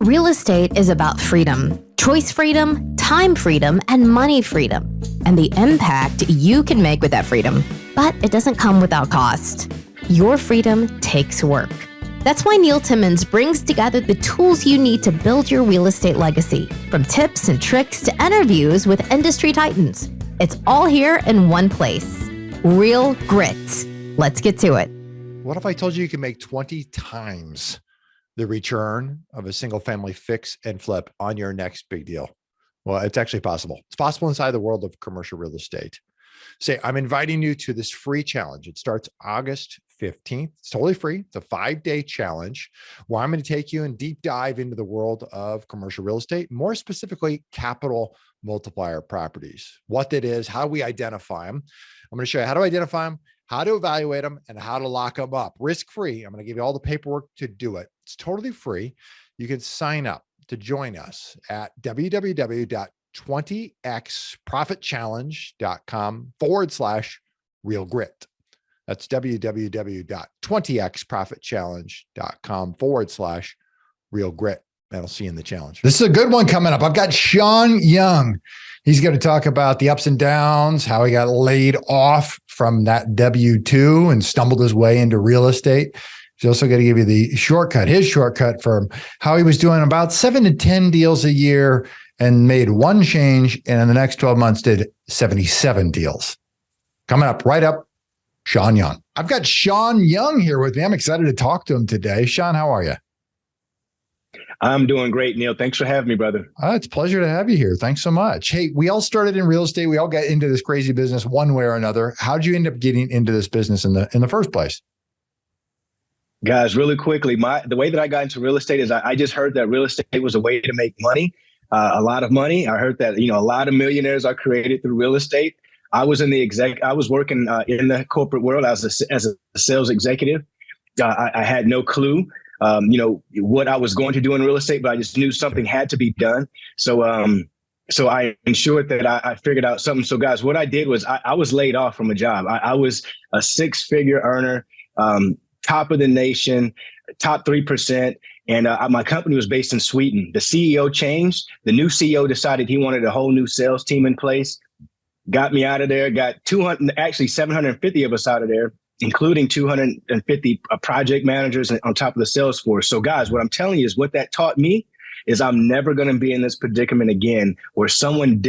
Real estate is about freedom, choice freedom, time freedom, and money freedom, and the impact you can make with that freedom. But it doesn't come without cost. Your freedom takes work. That's why Neil Timmins brings together the tools you need to build your real estate legacy, from tips and tricks to interviews with industry titans. It's all here in one place. Real Grit. Let's get to it. What if I told you you can make 20 times the return of a single family fix and flip on your next big deal? Well, it's actually possible. It's possible inside the world of commercial real estate. Say, I'm inviting you to this free challenge. It starts August 15th. It's totally free. It's a 5-day challenge where I'm going to take you and deep dive into the world of commercial real estate, more specifically, capital multiplier properties, what that is, how we identify them. I'm going to show you how to identify them, how to evaluate them, and how to lock them up risk-free. I'm going to give you all the paperwork to do it. It's totally free. You can sign up to join us at www.20xprofitchallenge.com/real grit. That's www.20xprofitchallenge.com/real grit. And I'll see you in the challenge. This is a good one coming up. I've got Shaun Young. He's going to talk about the ups and downs, how he got laid off from that W-2 and stumbled his way into real estate. He's also going to give you the shortcut, his shortcut from how he was doing about 7 to 10 deals a year and made one change, and in the next 12 months did 77 deals. Coming up, right up, Shaun Young. I've got Shaun Young here with me. I'm excited to talk to him today. Shaun, how are you? I'm doing great, Neil. Thanks for having me, brother. It's a pleasure to have you here. Thanks so much. Hey, we all started in real estate. We all got into this crazy business one way or another. How'd you end up getting into this business in the first place? Guys, really quickly, the way that I got into real estate is I just heard that real estate was a way to make money, a lot of money. I heard that, a lot of millionaires are created through real estate. I was I was working in the corporate world as a sales executive. I had no clue, what I was going to do in real estate, but I just knew something had to be done. So I ensured that I figured out something. So guys, what I did was I was laid off from a job. I was a 6-figure earner, top of the nation, top 3%. And my company was based in Sweden. The CEO changed. The new CEO decided he wanted a whole new sales team in place. Got me out of there, got 750 of us out of there, including 250 project managers on top of the sales force. So guys, what I'm telling you is what that taught me is I'm never going to be in this predicament again where someone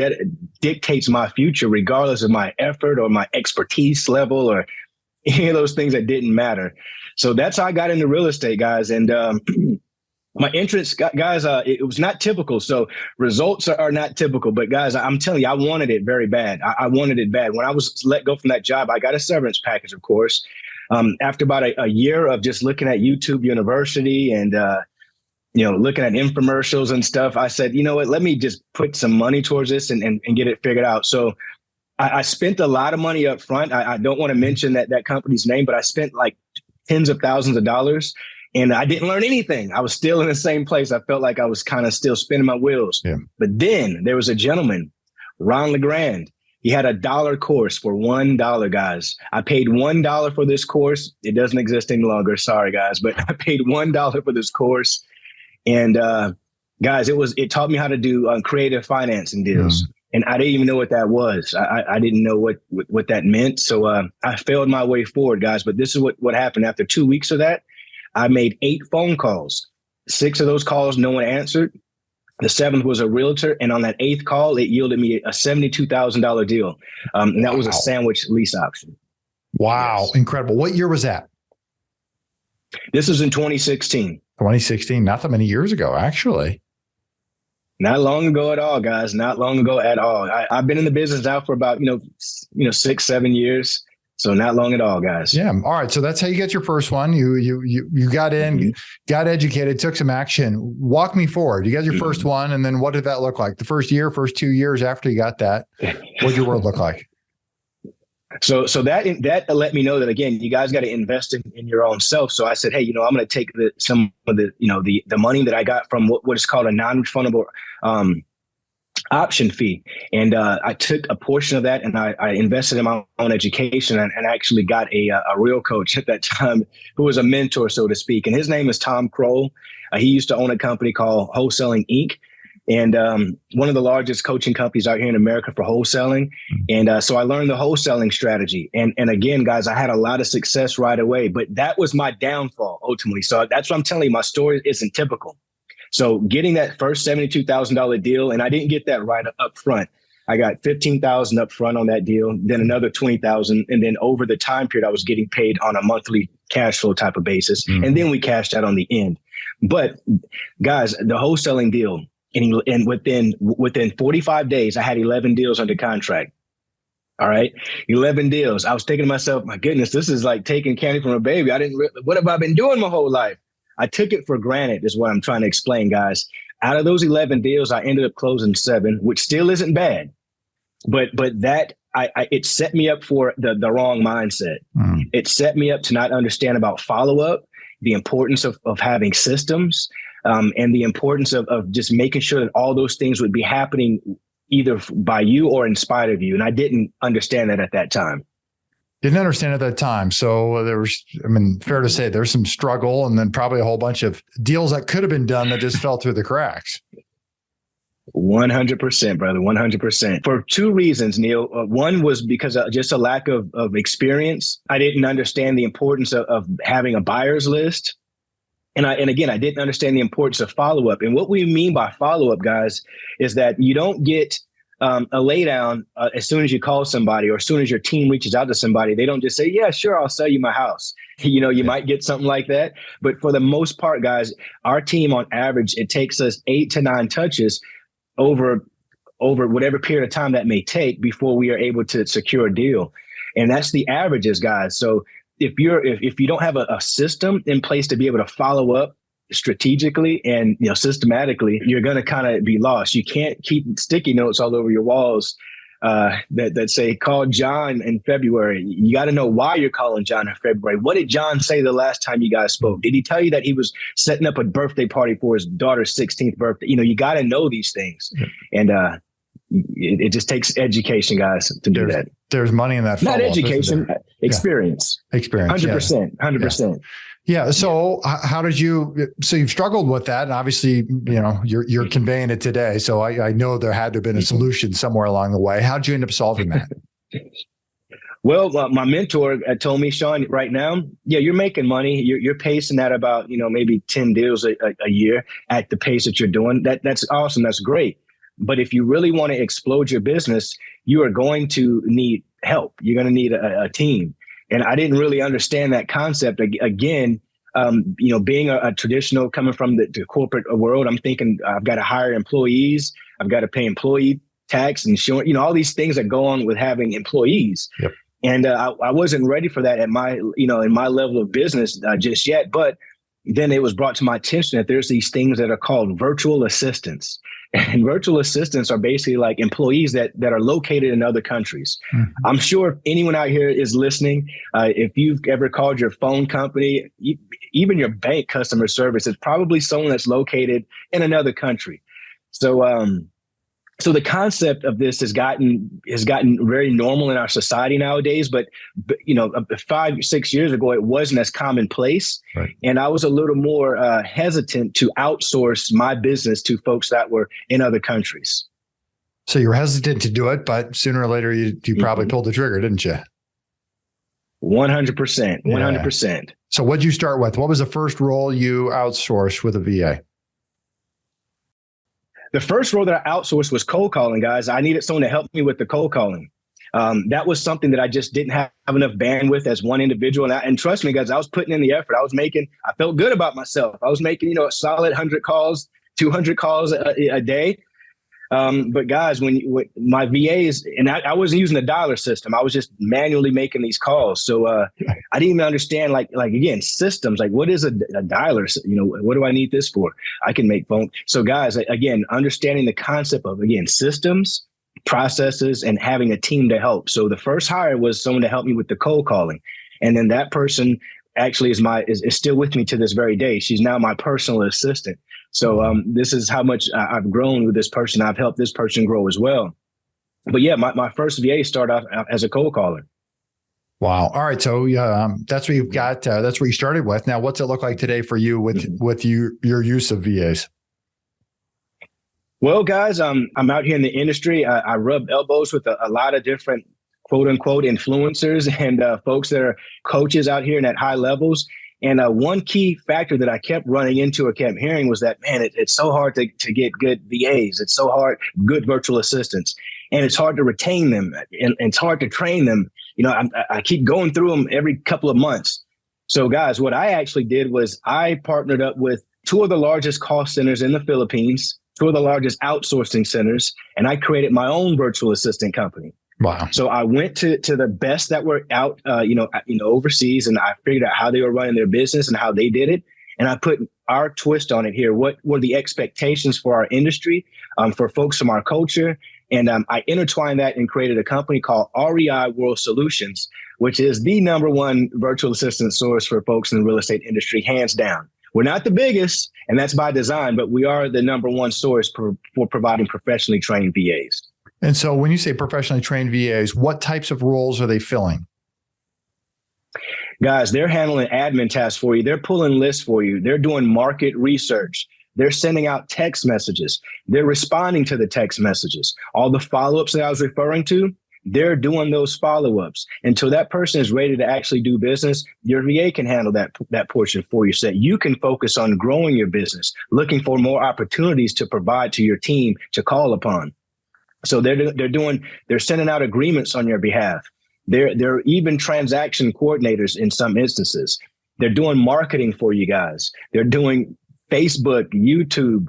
dictates my future, regardless of my effort or my expertise level or any of those things that didn't matter. So that's how I got into real estate, guys. And my entrance, guys, it was not typical. So results are not typical. But guys, I'm telling you, I wanted it very bad. I wanted it bad. When I was let go from that job, I got a severance package, of course. After about a year of just looking at YouTube University and, looking at infomercials and stuff, I said, you know what, let me just put some money towards this and get it figured out. So I spent a lot of money up front. I don't want to mention that company's name, but I spent like tens of thousands of dollars. And I didn't learn anything. I was still in the same place. I felt like I was kind of still spinning my wheels. Yeah. But then there was a gentleman, Ron LeGrand. He had a $1 course for $1, guys. I paid $1 for this course. It doesn't exist any longer. Sorry, guys. But I paid $1 for this course. And guys, it taught me how to do creative financing deals. And I didn't even know what that was. I didn't know what that meant. So I failed my way forward, guys. But this is what happened. After 2 weeks of that, I made 8 phone calls. 6 of those calls, no one answered. The 7th was a realtor. And on that 8th call, it yielded me a $72,000 deal. And that was a sandwich lease option. Wow. Yes. Incredible. What year was that? This was in 2016. 2016, not that many years ago, actually. Not long ago at all, guys. Not long ago at all. I've been in the business now for about, 6-7 years. So not long at all, guys. Yeah. All right. So that's how you get your first one. You got in, got educated, took some action. Walk me forward. You got your first one. And then what did that look like? The first year, first 2 years after you got that, what did your world look like? So that let me know that, again, you guys got to invest in your own self. So I said, hey, I'm going to take some of the money that I got from what is called a non-refundable option fee. And I took a portion of that and I invested in my own education and actually got a real coach at that time who was a mentor, so to speak. And his name is Tom Kroll. He used to own a company called Wholesaling Inc. And one of the largest coaching companies out here in America for wholesaling. And so I learned the wholesaling strategy. And again, guys, I had a lot of success right away, but that was my downfall ultimately. So that's what I'm telling you. My story isn't typical. So getting that first $72,000 deal, and I didn't get that right up front. I got $15,000 up front on that deal, then another $20,000. And then over the time period, I was getting paid on a monthly cash flow type of basis. And then we cashed out on the end. But guys, the wholesaling deal, and within 45 days, I had 11 deals under contract. All right. 11 deals. I was thinking to myself, my goodness, this is like taking candy from a baby. What have I been doing my whole life? I took it for granted is what I'm trying to explain, guys. Out of those 11 deals, I ended up closing 7, which still isn't bad. But that it set me up for the wrong mindset. It set me up to not understand about follow-up, the importance of having systems, and the importance of just making sure that all those things would be happening either by you or in spite of you. And I didn't understand that at that time. Didn't understand at that time. So there was, fair to say there's some struggle and then probably a whole bunch of deals that could have been done that just fell through the cracks. 100%, brother. 100%. For 2 reasons, Neil. One was because of just a lack of experience. I didn't understand the importance of having a buyer's list. And again, I didn't understand the importance of follow-up. And what we mean by follow-up, guys, is that you don't get a laydown as soon as you call somebody or as soon as your team reaches out to somebody. They don't just say, yeah, sure, I'll sell you my house. You might get something like that. But for the most part, guys, our team on average, it takes us 8 to 9 touches over whatever period of time that may take before we are able to secure a deal. And that's the averages, guys. So if you don't have a system in place to be able to follow up strategically and systematically, you're going to kind of be lost. You can't keep sticky notes all over your walls that say call John in February. You got to know why you're calling John in February. What did John say the last time you guys spoke? Did he tell you that he was setting up a birthday party for his daughter's 16th birthday? You got to know these things. And it just takes education, guys, to do that. There's money in that. Not education, experience. Yeah. Experience. 100%. 100%. Yeah. So how did so you've struggled with that, and obviously, you're conveying it today. So I know there had to have been a solution somewhere along the way. How did you end up solving that? Well, my mentor told me, Shaun, right now, you're making money. You're pacing at about, maybe 10 deals a year at the pace that you're doing. That's awesome. That's great. But if you really want to explode your business, you are going to need help. You're going to need a team. And I didn't really understand that concept. Again, being a traditional, coming from the corporate world, I'm thinking I've got to hire employees. I've got to pay employee tax, insurance, all these things that go on with having employees. Yep. And I wasn't ready for that at my, in my level of business just yet. But then it was brought to my attention that there's these things that are called virtual assistants. And virtual assistants are basically like employees that are located in other countries. Mm-hmm. I'm sure if anyone out here is listening, if you've ever called your phone company, even your bank customer service, it's probably someone that's located in another country. So the concept of this has gotten very normal in our society nowadays, but 5 or 6 years ago, it wasn't as commonplace. Right. And I was a little more hesitant to outsource my business to folks that were in other countries. So you were hesitant to do it, but sooner or later you probably pulled the trigger, didn't you? 100%. 100%. Yeah. So what'd you start with? What was the first role you outsourced with a VA? The first role that I outsourced was cold calling, guys. I needed someone to help me with the cold calling. That was something that I just didn't have enough bandwidth as one individual. And trust me, guys, I was putting in the effort. I felt good about myself. I was making, a solid 100 calls, 200 calls a day. But guys, when my VAs, and I wasn't using the dialer system, I was just manually making these calls. So I didn't even understand, like again, systems. Like, what is a dialer? What do I need this for? I can make phone. So guys, again, understanding the concept of, again, systems, processes, and having a team to help. So the first hire was someone to help me with the cold calling, and then that person actually is still with me to this very day. She's now my personal assistant. So this is how much I've grown with this person. I've helped this person grow as well. But yeah, my first VA started off as a cold caller. Wow. All right. So that's what you've got. That's what you started with. Now, what's it look like today for you with your use of VAs? Well, guys, I'm out here in the industry. I rub elbows with a lot of different quote unquote influencers and folks that are coaches out here and at high levels. And one key factor that I kept running into or kept hearing was that, man, it's so hard to get good VAs. It's so hard, good virtual assistants. And it's hard to retain them, and it's hard to train them. You know, I keep going through them every couple of months. So guys, what I actually did was I partnered up with two of the largest call centers in the Philippines, two of the largest outsourcing centers, and I created my own virtual assistant company. Wow. So I went to the best that were out, overseas, and I figured out how they were running their business and how they did it. And I put our twist on it here. What were the expectations for our industry, for folks from our culture? And I intertwined that and created a company called REI World Solutions, which is the number one virtual assistant source for folks in the real estate industry, hands down. We're not the biggest, and that's by design, but we are the number one source for providing professionally trained VAs. And so when you say professionally trained VAs, what types of roles are they filling? Guys, they're handling admin tasks for you. They're pulling lists for you. They're doing market research. They're sending out text messages. They're responding to the text messages. All the follow-ups that I was referring to, they're doing those follow-ups. Until that person is ready to actually do business, your VA can handle that portion for you so that you can focus on growing your business, looking for more opportunities to provide to your team to call upon. So they're sending out agreements on your behalf. They're even transaction coordinators in some instances. They're doing marketing for you guys. They're doing Facebook, YouTube,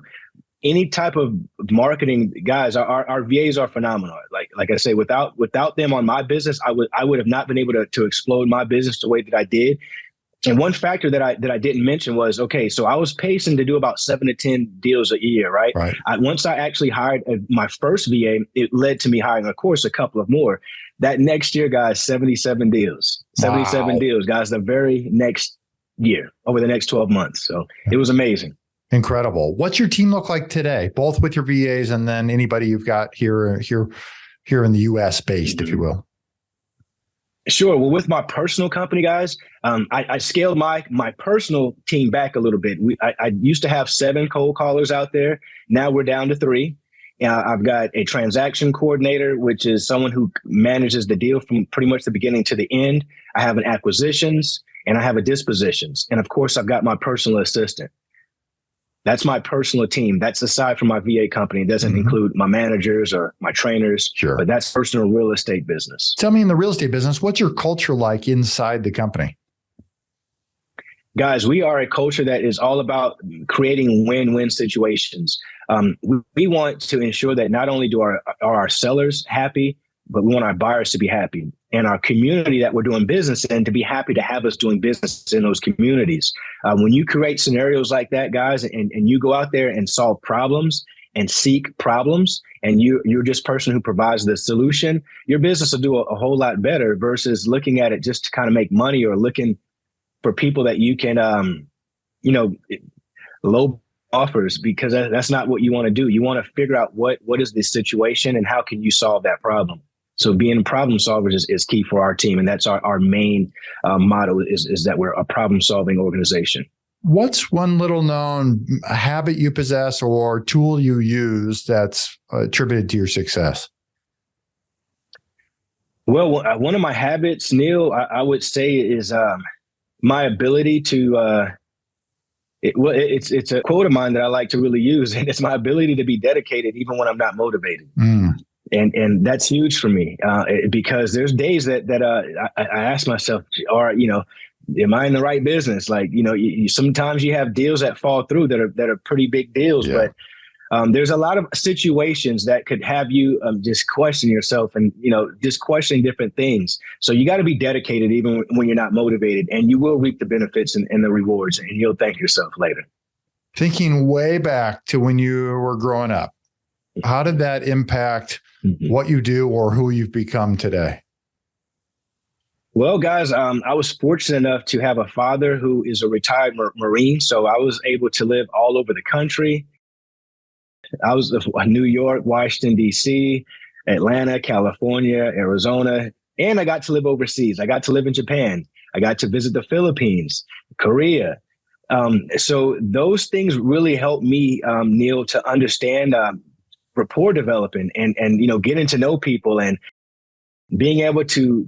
any type of marketing. Guys, our VAs are phenomenal. Like I say, without them on my business, I would have not been able to explode my business the way that I did. And one factor that I didn't mention was, okay, so I was pacing to do about 7 to 10 deals a year, right? Once I actually hired my first VA, it led to me hiring, of course, a couple of more. That next year, guys, 77 deals. 77 deals, guys, the very next year, over the next 12 months. So it was amazing. Incredible. What's your team look like today, both with your VAs and then anybody you've got here in the US based, if you will? Sure. Well, with my personal company, guys, I scaled my personal team back a little bit. I used to have 7 cold callers out there. Now we're down to 3. I've got a transaction coordinator, which is someone who manages the deal from pretty much the beginning to the end. I have an acquisitions and I have a dispositions. And of course, I've got my personal assistant. That's my personal team. That's aside from my VA company. It doesn't include my managers or my trainers, but that's personal real estate business. Tell me, in the real estate business, what's your culture like inside the company? Guys, we are a culture that is all about creating win-win situations. We want to ensure that not only are our sellers happy, but we want our buyers to be happy, and our community that we're doing business in to be happy to have us doing business in those communities. When you create scenarios like that, guys, and you go out there and solve problems and seek problems, and you're just person who provides the solution, your business will do a whole lot better versus looking at it just to kind of make money or looking for people that you can, low offers, because that's not what you want to do. You want to figure out what is the situation and how can you solve that problem. So being a problem solver is key for our team. And that's our main motto is that we're a problem solving organization. What's one little known habit you possess or tool you use that's attributed to your success? Well, one of my habits, Neil, I would say is my ability to, it's a quote of mine that I like to really use, and it's my ability to be dedicated even when I'm not motivated. And that's huge for me because there's days that I ask myself, am I in the right business? Like, sometimes you have deals that fall through that are pretty big deals, but there's a lot of situations that could have you just question yourself and, just questioning different things. So you got to be dedicated even when you're not motivated, and you will reap the benefits and the rewards, and you'll thank yourself later. Thinking way back to when you were growing up, how did that impact what you do or who you've become today? Well, guys, I was fortunate enough to have a father who is a retired Marine. So I was able to live all over the country. I was New York, Washington, D.C., Atlanta, California, Arizona, and I got to live overseas. I got to live in Japan. I got to visit the Philippines, Korea. So those things really helped me, Neil, to understand rapport developing and getting to know people and being able to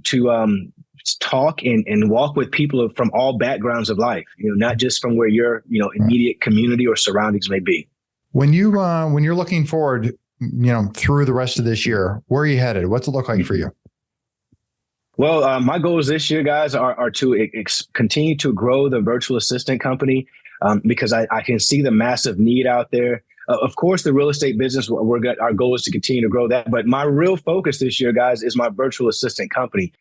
talk and walk with people from all backgrounds of life. Not just from where your immediate community or surroundings may be. When you're looking forward, through the rest of this year, where are you headed? What's it look like for you? Well, my goals this year, guys, are to continue to grow the virtual assistant company because I can see the massive need out there. Of course, the real estate business, our goal is to continue to grow that. But my real focus this year, guys, is my virtual assistant company.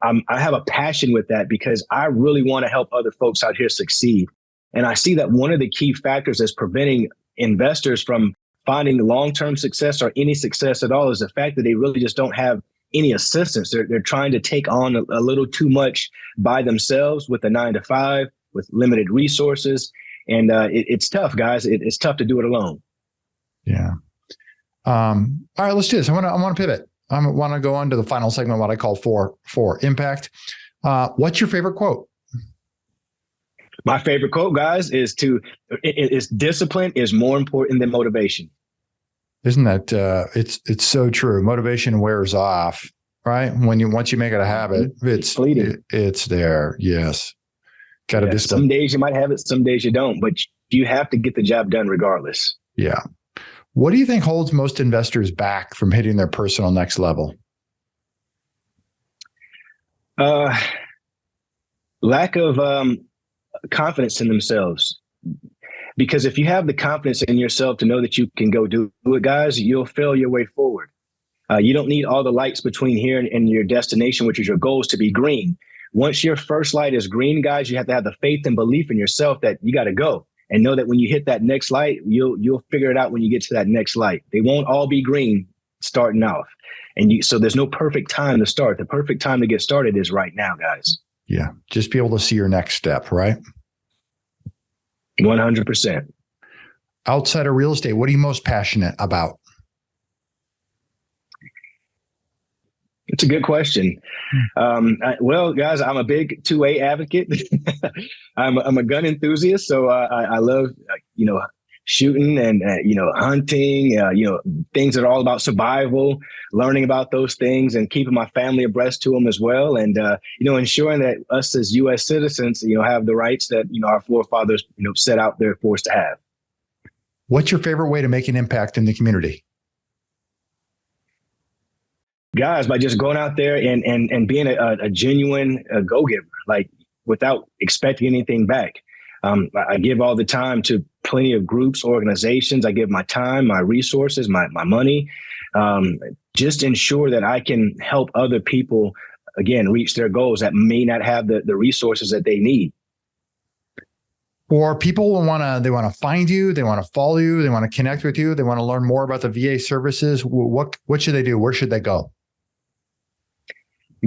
I have a passion with that because I really want to help other folks out here succeed. And I see that one of the key factors that's preventing investors from finding long-term success or any success at all is the fact that they really just don't have any assistance. They're trying to take on a little too much by themselves with a 9-to-5, with limited resources. And it's tough, guys. It's tough to do it alone. Yeah. All right, let's do this. I want to pivot. I want to go on to the final segment, what I call for impact. What's your favorite quote? My favorite quote, guys, is discipline is more important than motivation. Isn't that it's so true? Motivation wears off, right? Once you make it a habit, it's fleeting. It's there. Yes. Got to discipline. Some days you might have it, some days you don't, but you have to get the job done regardless. Yeah. What do you think holds most investors back from hitting their personal next level? Lack of confidence in themselves. Because if you have the confidence in yourself to know that you can go do it, guys, you'll fail your way forward. You don't need all the lights between here and your destination, which is your goals, to be green. Once your first light is green, guys, you have to have the faith and belief in yourself that you got to go and know that when you hit that next light, you'll figure it out when you get to that next light. They won't all be green starting off. So there's no perfect time to start. The perfect time to get started is right now, guys. Yeah. Just be able to see your next step, right? 100%. Outside of real estate, what are you most passionate about? It's a good question. Well, guys, I'm a big 2A advocate. I'm a gun enthusiast, so I love shooting and hunting. Things that are all about survival, learning about those things, and keeping my family abreast to them as well, and ensuring that us as U.S. citizens, have the rights that our forefathers set out there for us to have. What's your favorite way to make an impact in the community? Guys, by just going out there and being a genuine go-giver, like without expecting anything back. I give all the time to plenty of groups, organizations. I give my time, my resources, my money, just ensure that I can help other people, again, reach their goals that may not have the resources that they need. Or people want to find you, they want to follow you, they want to connect with you, they want to learn more about the VA services. What should they do? Where should they go?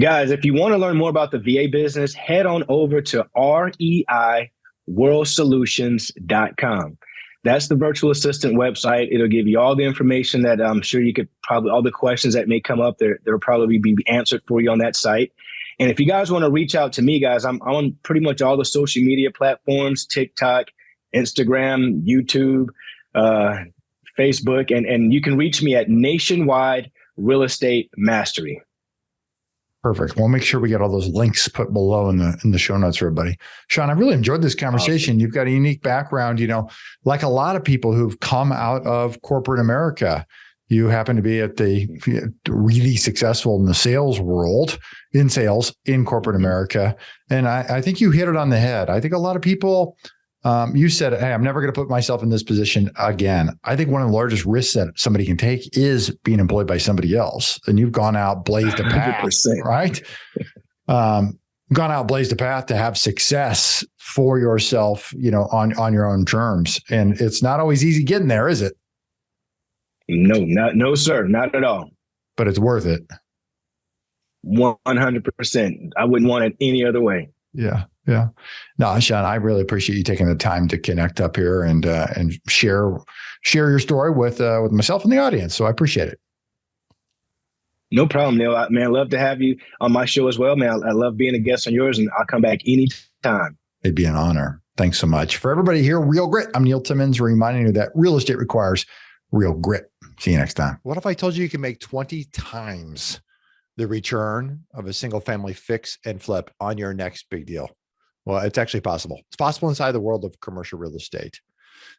Guys, if you want to learn more about the VA business, head on over to reiworldsolutions.com. That's the virtual assistant website. It'll give you all the information that I'm sure you could all the questions that may come up there, they'll probably be answered for you on that site. And if you guys want to reach out to me, guys, I'm on pretty much all the social media platforms, TikTok, Instagram, YouTube, Facebook, and you can reach me at Nationwide Real Estate Mastery. Perfect. We'll make sure we get all those links put below in the show notes for everybody. Shaun, I really enjoyed this conversation. Awesome. You've got a unique background, like a lot of people who've come out of corporate America. You happen to be at the really successful in the sales world, in corporate America. And I think you hit it on the head. I think a lot of people, you said, hey, I'm never going to put myself in this position again. I think one of the largest risks that somebody can take is being employed by somebody else. And you've gone out, blazed a path, 100%. Right? Gone out, blazed a path to have success for yourself, on your own terms. And it's not always easy getting there, is it? No, sir, not at all. But it's worth it. 100%. I wouldn't want it any other way. Yeah. Yeah. No, Shaun, I really appreciate you taking the time to connect up here and share your story with myself and the audience. So I appreciate it. No problem, Neil. Man, I love to have you on my show as well, man. I love being a guest on yours, and I'll come back anytime. It'd be an honor. Thanks so much. For everybody here, Real Grit. I'm Neil Timmins, reminding you that real estate requires real grit. See you next time. What if I told you you can make 20 times the return of a single family fix and flip on your next big deal? Well, it's actually possible. It's possible inside the world of commercial real estate.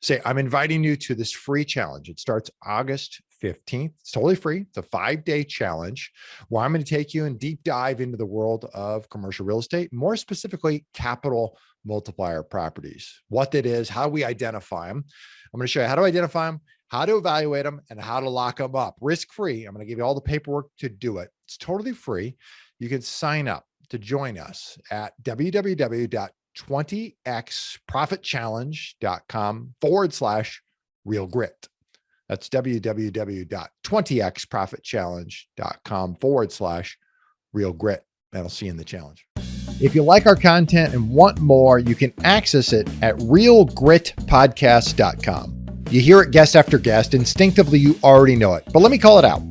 Say, I'm inviting you to this free challenge. It starts August 15th. It's totally free. It's a 5-day challenge where I'm going to take you and deep dive into the world of commercial real estate, more specifically, capital multiplier properties, what that is, how we identify them. I'm going to show you how to identify them, how to evaluate them, and how to lock them up risk-free. I'm going to give you all the paperwork to do it. It's totally free. You can sign up to join us at www.20xprofitchallenge.com/real grit. That's www.20xprofitchallenge.com/real grit. And I'll see you in the challenge. If you like our content and want more, you can access it at realgritpodcast.com. You hear it guest after guest. Instinctively, you already know it. But let me call it out.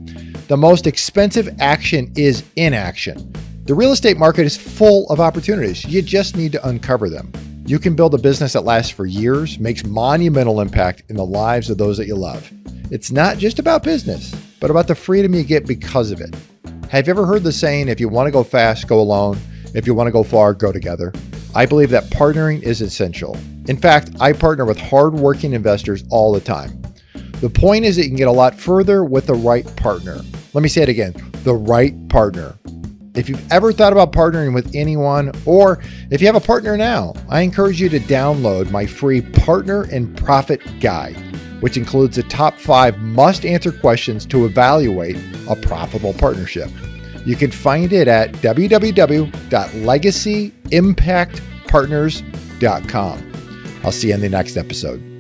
The most expensive action is inaction. The real estate market is full of opportunities. You just need to uncover them. You can build a business that lasts for years, makes monumental impact in the lives of those that you love. It's not just about business, but about the freedom you get because of it. Have you ever heard the saying, if you want to go fast, go alone. If you want to go far, go together. I believe that partnering is essential. In fact, I partner with hardworking investors all the time. The point is that you can get a lot further with the right partner. Let me say it again, the right partner. If you've ever thought about partnering with anyone, or if you have a partner now, I encourage you to download my free Partner and Profit Guide, which includes the top 5 must-answer questions to evaluate a profitable partnership. You can find it at www.legacyimpactpartners.com. I'll see you in the next episode.